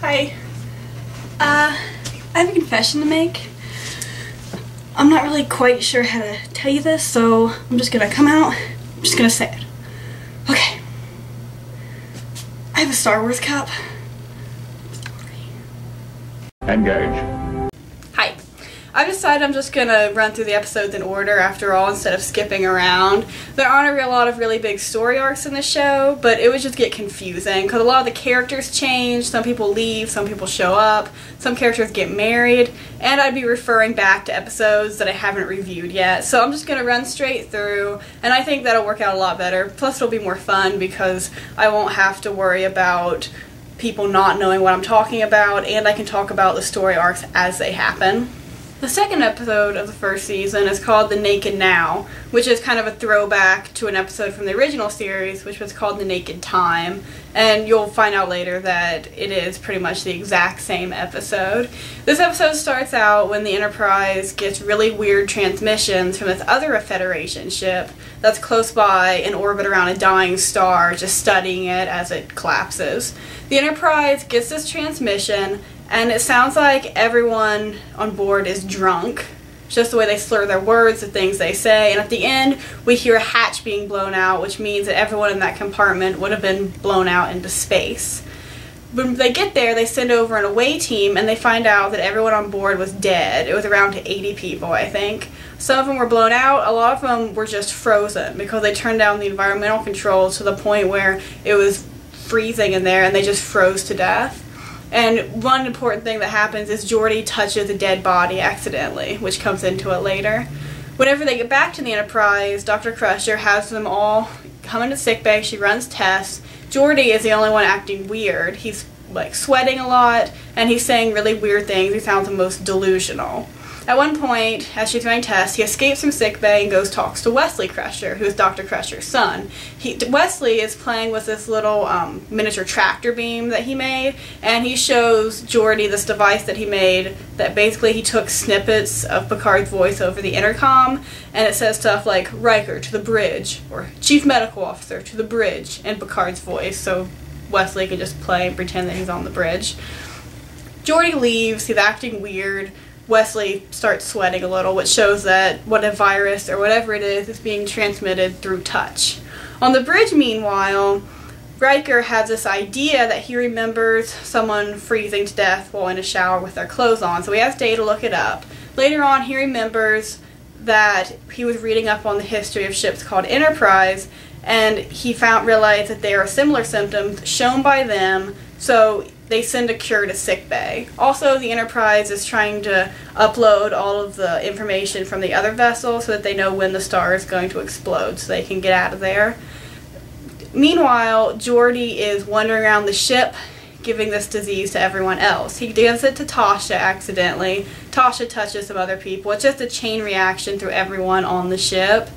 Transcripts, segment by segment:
Hi. I have a confession to make. I'm not really quite sure how to tell you this, so I'm just gonna come out. I'm just gonna say it. Okay. I have a Star Wars cup. Engage. Hi. I've decided I'm just gonna run through the episodes in order after all instead of skipping around. There aren't a lot of really big story arcs in the show, but it would just get confusing because a lot of the characters change, some people leave, some people show up, some characters get married, and I'd be referring back to episodes that I haven't reviewed yet. So I'm just gonna run straight through, and I think that'll work out a lot better. Plus it'll be more fun because I won't have to worry about people not knowing what I'm talking about, and I can talk about the story arcs as they happen. The second episode of the first season is called The Naked Now, which is kind of a throwback to an episode from the original series, which was called The Naked Time, and you'll find out later that it is pretty much the exact same episode. This episode starts out when the Enterprise gets really weird transmissions from this other Federation ship that's close by in orbit around a dying star, just studying it as it collapses. The Enterprise gets this transmission, and it sounds like everyone on board is drunk. Just the way they slur their words, the things they say, and at the end we hear a hatch being blown out, which means that everyone in that compartment would have been blown out into space. When they get there, they send over an away team, and they find out that everyone on board was dead. It was around to 80 people, I think. Some of them were blown out, a lot of them were just frozen because they turned down the environmental controls to the point where it was freezing in there and they just froze to death. And one important thing that happens is Geordi touches a dead body accidentally, which comes into it later. Whenever they get back to the Enterprise, Dr. Crusher has them all come into sickbay. She runs tests. Geordi is the only one acting weird. He's like sweating a lot, and he's saying really weird things. He sounds the most delusional. At one point, as she's running tests, he escapes from sickbay and goes talks to Wesley Crusher, who is Dr. Crusher's son. Wesley is playing with this little miniature tractor beam that he made, and he shows Geordi this device that he made that basically he took snippets of Picard's voice over the intercom, and it says stuff like, "Riker to the bridge," or "Chief Medical Officer to the bridge," in Picard's voice, so Wesley can just play and pretend that he's on the bridge. Geordi leaves, he's acting weird. Wesley starts sweating a little, which shows that what a virus or whatever it is being transmitted through touch. On the bridge, meanwhile, Riker has this idea that he remembers someone freezing to death while in a shower with their clothes on, so he has Data look it up. Later on, he remembers that he was reading up on the history of ships called Enterprise, and he realized that there are similar symptoms shown by them, so they send a cure to sickbay. Also, the Enterprise is trying to upload all of the information from the other vessel so that they know when the star is going to explode so they can get out of there. Meanwhile, Geordi is wandering around the ship giving this disease to everyone else. He gives it to Tasha accidentally. Tasha touches some other people. It's just a chain reaction through everyone on the ship.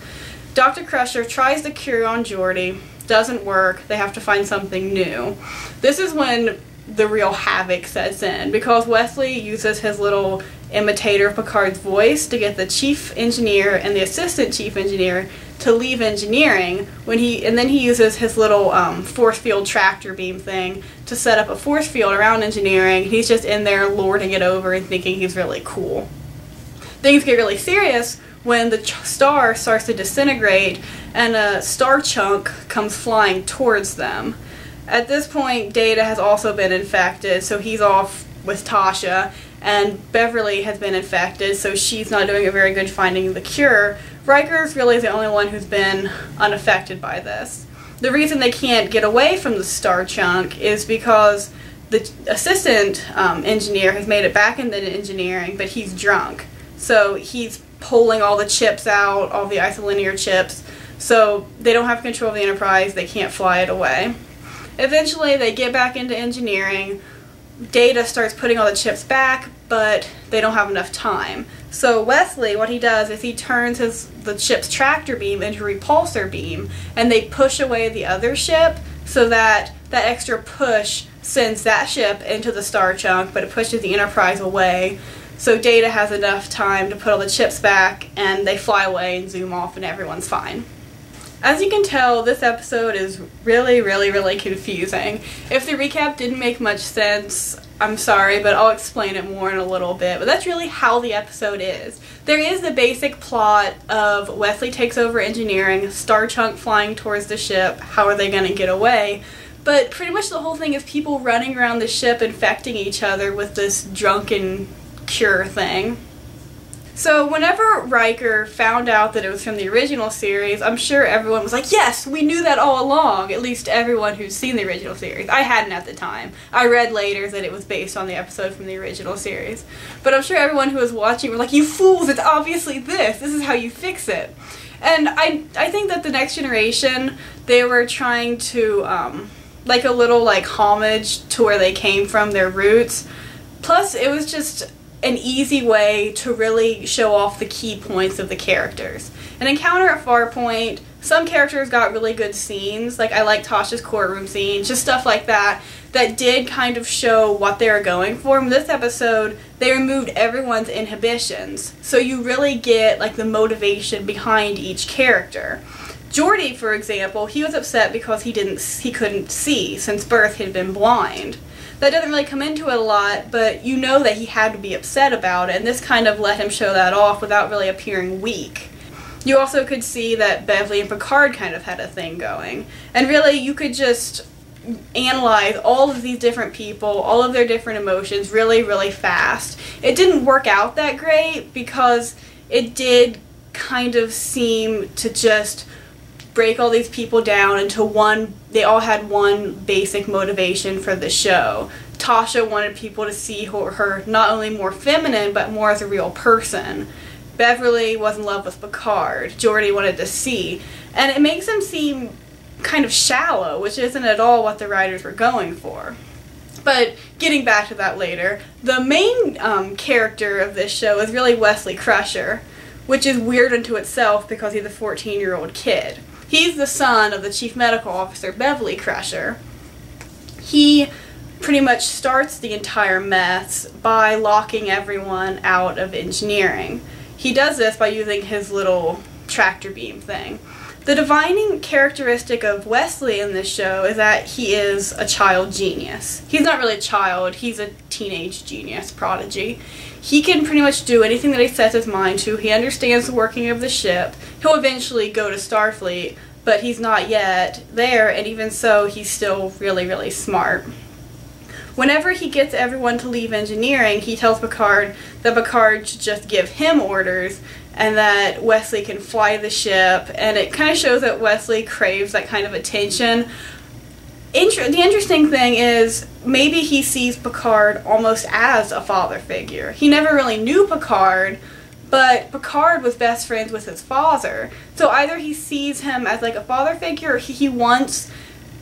Dr. Crusher tries the cure on Geordi. Doesn't work. They have to find something new. This is when the real havoc sets in, because Wesley uses his little imitator of Picard's voice to get the chief engineer and the assistant chief engineer to leave engineering, and then he uses his little force field tractor beam thing to set up a force field around engineering. He's just in there lording it over and thinking he's really cool. Things get really serious when the star starts to disintegrate and a star chunk comes flying towards them. At this point, Data has also been infected, so he's off with Tasha, and Beverly has been infected, so she's not doing a very good finding the cure. Riker's really the only one who's been unaffected by this. The reason they can't get away from the star chunk is because the assistant engineer has made it back into engineering, but he's drunk. So he's pulling all the chips out, all the isolinear chips, so they don't have control of the Enterprise, they can't fly it away. Eventually, they get back into engineering. Data starts putting all the chips back, but they don't have enough time. So Wesley, what he does is he turns the ship's tractor beam into a repulsor beam, and they push away the other ship so that that extra push sends that ship into the star chunk, but it pushes the Enterprise away. So Data has enough time to put all the chips back, and they fly away and zoom off, and everyone's fine. As you can tell, this episode is really confusing. If the recap didn't make much sense, I'm sorry, but I'll explain it more in a little bit. But that's really how the episode is. There is the basic plot of Wesley takes over engineering, Star Chunk flying towards the ship, how are they going to get away? But pretty much the whole thing is people running around the ship infecting each other with this drunken cure thing. So whenever Riker found out that it was from the original series, I'm sure everyone was like, yes, we knew that all along, at least everyone who's seen the original series. I hadn't at the time. I read later that it was based on the episode from the original series. But I'm sure everyone who was watching were like, you fools, it's obviously this. This is how you fix it. And I think that the Next Generation, they were trying to, like a little like homage to where they came from, their roots. Plus, it was just an easy way to really show off the key points of the characters. An Encounter at Farpoint, some characters got really good scenes, like I like Tasha's courtroom scene, just stuff like that, that did kind of show what they were going for. In this episode, they removed everyone's inhibitions, so you really get like the motivation behind each character. Geordi, for example, he was upset because he couldn't see, since birth he had been blind. That doesn't really come into it a lot, but you know that he had to be upset about it, and this kind of let him show that off without really appearing weak. You also could see that Beverly and Picard kind of had a thing going. And really, you could just analyze all of these different people, all of their different emotions really, really fast. It didn't work out that great because it did kind of seem to just break all these people down into one. They all had one basic motivation for the show. Tasha wanted people to see her not only more feminine, but more as a real person. Beverly was in love with Picard. Geordi wanted to see. And it makes them seem kind of shallow, which isn't at all what the writers were going for. But getting back to that later, the main character of this show is really Wesley Crusher, which is weird unto itself because he's a 14-year-old kid. He's the son of the chief medical officer, Wesley Crusher. He pretty much starts the entire mess by locking everyone out of engineering. He does this by using his little tractor beam thing. The defining characteristic of Wesley in this show is that he is a child genius. He's not really a child, he's a teenage genius prodigy. He can pretty much do anything that he sets his mind to. He understands the working of the ship. He'll eventually go to Starfleet, but he's not yet there, and even so, he's still really, really smart. Whenever he gets everyone to leave engineering, he tells Picard that Picard should just give him orders and that Wesley can fly the ship, and it kind of shows that Wesley craves that kind of attention. The interesting thing is, maybe he sees Picard almost as a father figure. He never really knew Picard, but Picard was best friends with his father. So either he sees him as like a father figure, or he wants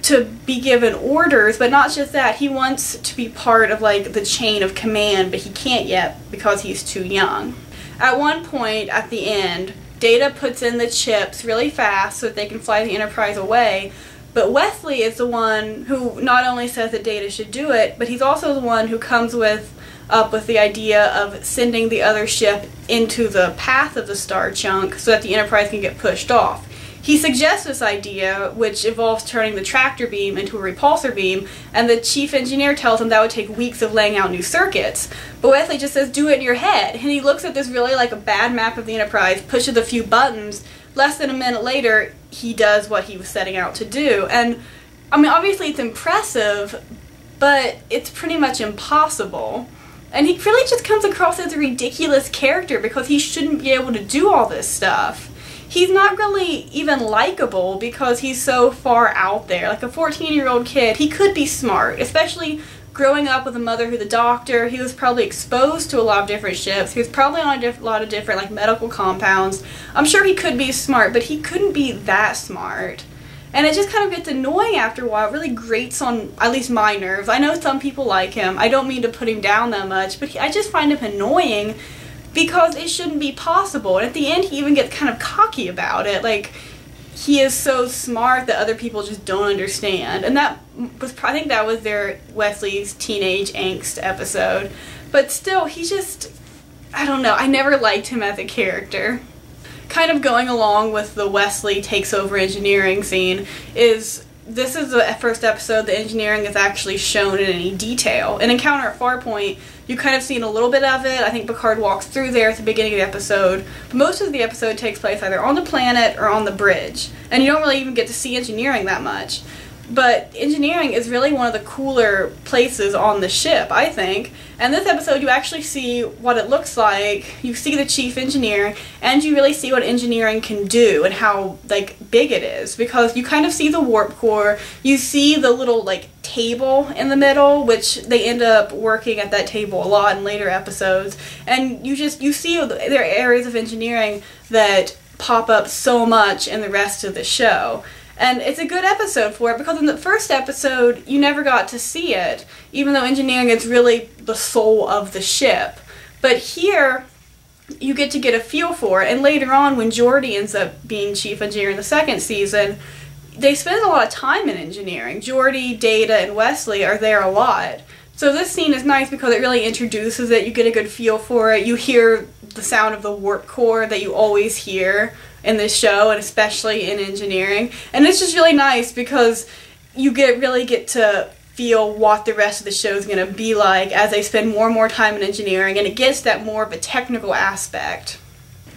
to be given orders, but not just that, he wants to be part of like the chain of command, but he can't yet because he's too young. At one point at the end, Data puts in the chips really fast so that they can fly the Enterprise away, but Wesley is the one who not only says that Data should do it, but he's also the one who comes up with the idea of sending the other ship into the path of the star chunk so that the Enterprise can get pushed off. He suggests this idea, which involves turning the tractor beam into a repulsor beam, and the chief engineer tells him that would take weeks of laying out new circuits. But Wesley just says, do it in your head. And he looks at this really like a bad map of the Enterprise, pushes a few buttons. Less than a minute later, he does what he was setting out to do. And, I mean, obviously it's impressive, but it's pretty much impossible. And he really just comes across as a ridiculous character because he shouldn't be able to do all this stuff. He's not really even likable because he's so far out there. Like a 14-year-old kid, he could be smart, especially growing up with a mother who's a doctor. He was probably exposed to a lot of different ships. He was probably on a lot of different like medical compounds. I'm sure he could be smart, but he couldn't be that smart. And it just kind of gets annoying after a while. It really grates on at least my nerves. I know some people like him. I don't mean to put him down that much, but I just find him annoying because it shouldn't be possible. And at the end, he even gets kind of cocky about it. Like, he is so smart that other people just don't understand. And that was, I think that was their Wesley's teenage angst episode. But still, he just, I don't know, I never liked him as a character. Kind of going along with the Wesley takes over engineering scene is this is the first episode the engineering is actually shown in any detail. In Encounter at Farpoint, you kind of seen a little bit of it. I think Picard walks through there at the beginning of the episode. But most of the episode takes place either on the planet or on the bridge. And you don't really even get to see engineering that much. But engineering is really one of the cooler places on the ship, I think. And this episode, you actually see what it looks like. You see the chief engineer, and you really see what engineering can do and how, like, big it is. Because you kind of see the warp core, you see the little, like, table in the middle, which they end up working at that table a lot in later episodes. And you see there are areas of engineering that pop up so much in the rest of the show. And it's a good episode for it because in the first episode, you never got to see it, even though engineering is really the soul of the ship. But here, you get to get a feel for it, and later on, when Geordi ends up being chief engineer in the second season, they spend a lot of time in engineering. Geordi, Data, and Wesley are there a lot. So this scene is nice because it really introduces it, you get a good feel for it, you hear the sound of the warp core that you always hear in this show, and especially in engineering. And it's just really nice because you really get to feel what the rest of the show is going to be like as they spend more and more time in engineering, and it gets that more of a technical aspect.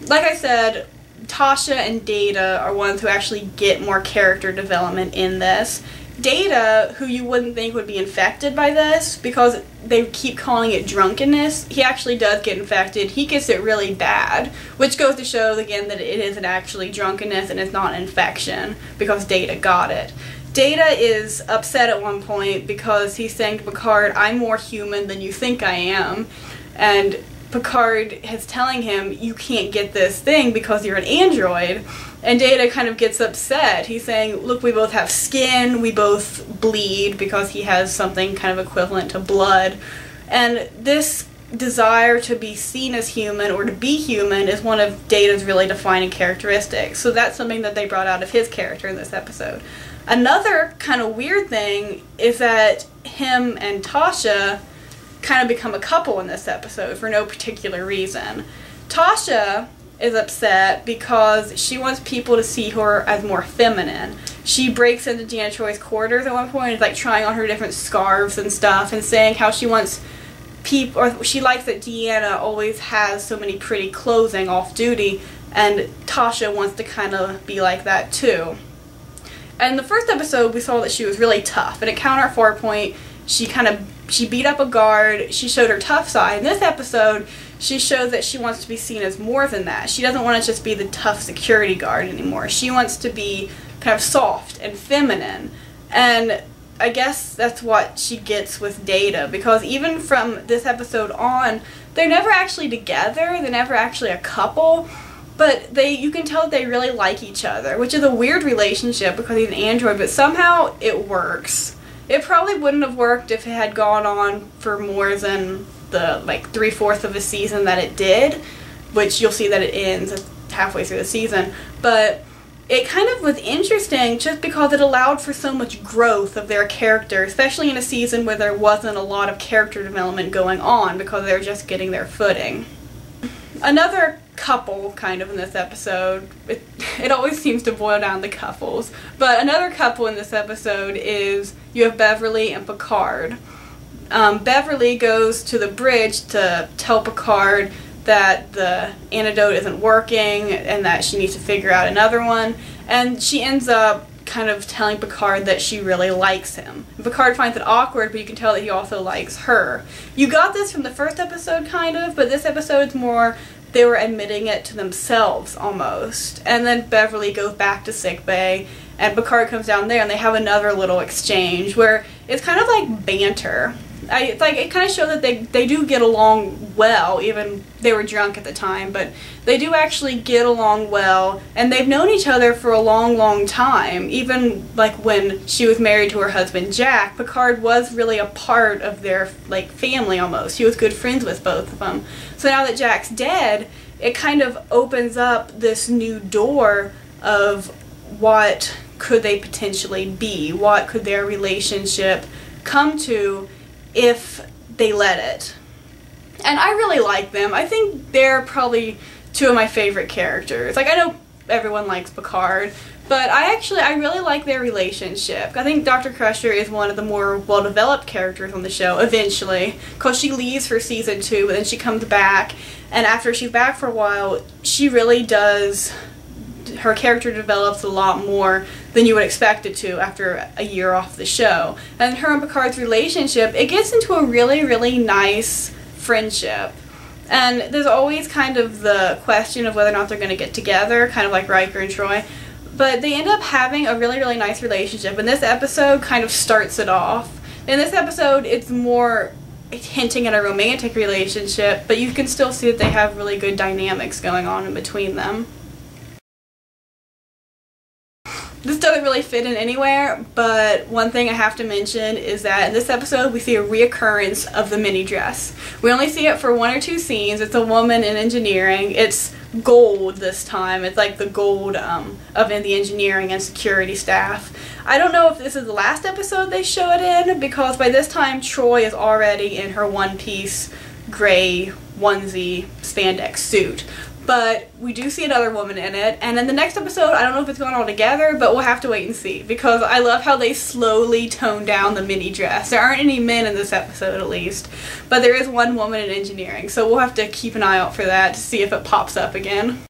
Like I said, Tasha and Data are ones who actually get more character development in this. Data, who you wouldn't think would be infected by this, because they keep calling it drunkenness, he actually does get infected. He gets it really bad, which goes to show, again, that it isn't actually drunkenness and it's not an infection, because Data got it. Data is upset at one point because he's saying to Picard, "I'm more human than you think I am," and Picard is telling him, "You can't get this thing because you're an android." And Data kind of gets upset. He's saying, "Look, we both have skin, we both bleed," because he has something kind of equivalent to blood. And this desire to be seen as human or to be human is one of Data's really defining characteristics. So that's something that they brought out of his character in this episode. Another kind of weird thing is that him and Tasha kind of become a couple in this episode for no particular reason. Tasha is upset because she wants people to see her as more feminine. She breaks into Deanna Troy's quarters at one point and is like trying on her different scarves and stuff and saying how she wants people, or she likes that Deanna always has so many pretty clothing off duty, and Tasha wants to kind of be like that too. And in the first episode we saw that she was really tough, and at Encounter at Farpoint she beat up a guard, she showed her tough side. In this episode, she shows that she wants to be seen as more than that. She doesn't want to just be the tough security guard anymore. She wants to be kind of soft and feminine. And I guess that's what she gets with Data, because even from this episode on, they're never actually together, they're never actually a couple, but you can tell that they really like each other, which is a weird relationship because he's an android, but somehow it works. It probably wouldn't have worked if it had gone on for more than the 3/4 of the season that it did, which you'll see that it ends halfway through the season. But it kind of was interesting just because it allowed for so much growth of their character, especially in a season where there wasn't a lot of character development going on because they were just getting their footing. Another couple kind of in this episode, it always seems to boil down to couples, but another couple in this episode is you have Beverly and Picard. Beverly goes to the bridge to tell Picard that the antidote isn't working and that she needs to figure out another one, and she ends up kind of telling Picard that she really likes him. And Picard finds it awkward, but you can tell that he also likes her. You got this from the first episode kind of, but this episode's more they were admitting it to themselves almost. And then Beverly goes back to sickbay and Picard comes down there and they have another little exchange where it's kind of like banter. It kind of shows that they do get along well, even they were drunk at the time, but they do actually get along well, and they've known each other for a long, long time. Even like when she was married to her husband Jack, Picard was really a part of their family almost. He was good friends with both of them. So now that Jack's dead, it kind of opens up this new door of what could they potentially be, what could their relationship come to if they let it. And I really like them. I think they're probably two of my favorite characters. I know everyone likes Picard. But I really like their relationship. I think Dr. Crusher is one of the more well-developed characters on the show, eventually. Because she leaves for season 2, but then she comes back. And after she's back for a while, she really does... her character develops a lot more than you would expect it to after a year off the show. And her and Picard's relationship, it gets into a really, really nice friendship. And there's always kind of the question of whether or not they're going to get together, kind of like Riker and Troy. But they end up having a really, really nice relationship, and this episode kind of starts it off. In this episode, it's more hinting at a romantic relationship, but you can still see that they have really good dynamics going on in between them. This doesn't really fit in anywhere, but one thing I have to mention is that in this episode we see a reoccurrence of the mini dress. We only see it for 1 or 2 scenes. It's a woman in engineering. It's gold this time. It's like the gold of the engineering and security staff. I don't know if this is the last episode they show it in, because by this time Troy is already in her one-piece gray onesie spandex suit. But we do see another woman in it, and in the next episode, I don't know if it's going all together, but we'll have to wait and see, because I love how they slowly tone down the mini dress. There aren't any men in this episode, at least, but there is one woman in engineering, so we'll have to keep an eye out for that to see if it pops up again.